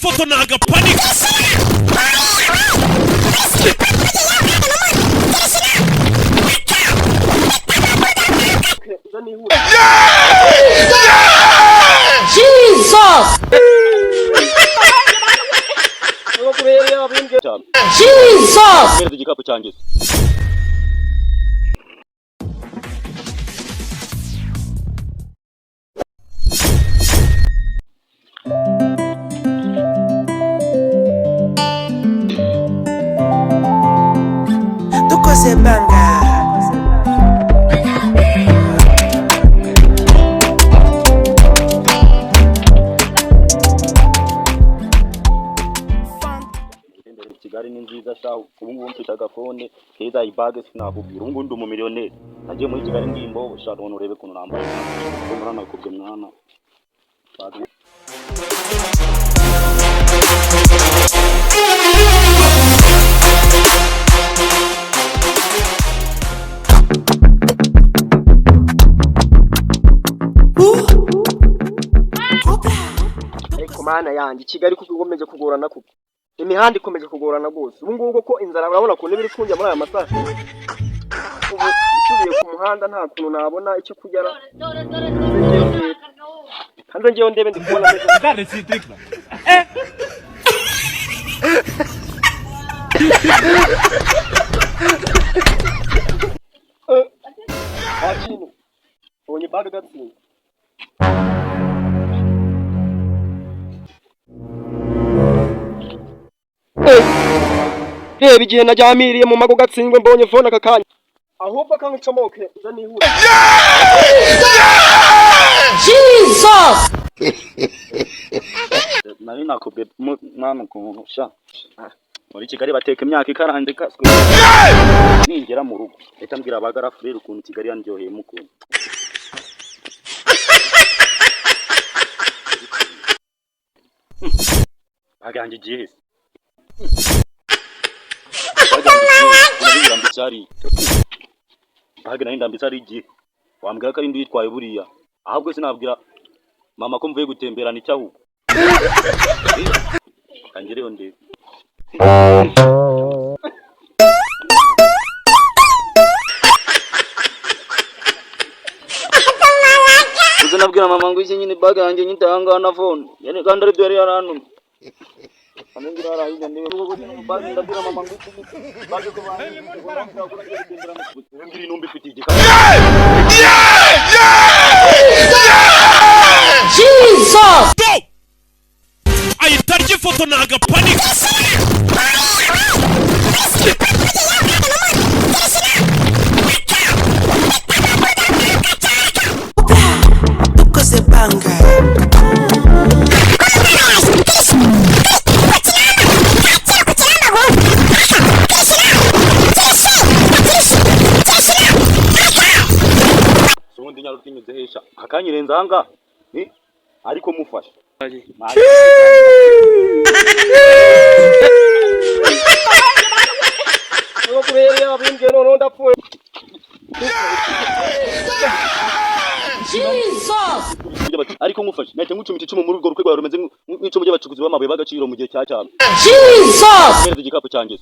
ifoto nagapanika. Jesus! Jesus! Ukaze banga. Kigali ni nziza sha ubu ngubu mfite agafone keza ibage sinakubwira ubu ngubu ndi umumiliyoneri nagiye muri Kigali ndimbo ushaka ubona urebe kuntu nambaye ko murana nakubwe mwana mana yanjye Kigali kuko ugomeje kugorana kuko imihanda ikomeje kugorana gose ubu ngubu ko inzara urabona ko nibiri kunjya muri aya masaha ubu tubiye ku muhanda nta kuntu nabona icyo kujyara hanze ngewe ndebe ndi kubona akino ubonye bag gatsinda reba igihe najyamiriye mu mago gatsindwe mbonye phone aka kanya ahubwo kancomoke nza nihura Jesus! nari nakubwe mwana kuntu sha muri Kigali bateka imyaka ikarandika ningera mu rugo leta mbwira abagara frere ukuntu Kigali yanryoheye mukuntu baganje igihe baganje mbicari baganje ndambicari igihe wambwira ko ari ndi yitwaye buriya ahubwo sinabwira mama ko mvuye gutemberana icyahu kangereyo ndebe nabwira mama ngo iki nyine bag yanjye nyitanga na phone yani kandi ari dore yarantu anengira arahiye ndebe ngo bag ndabwira mama ngo iki bag ko bani ngiri numbi fiti igika Jesus! Ayitarye ifoto nagapanika. Ukaze banga. Sundi nyarutinyo zehesha akanyirenza hanga ariko mufasha Jesus! ariko ngufashe nahite ngucumita icumu muri urwo rukwe rwawe rumeze nk'icumu ry'abacukuzi b'amabuye bagaciro mu gihe cya cyane Jesus! igikapu cyanjye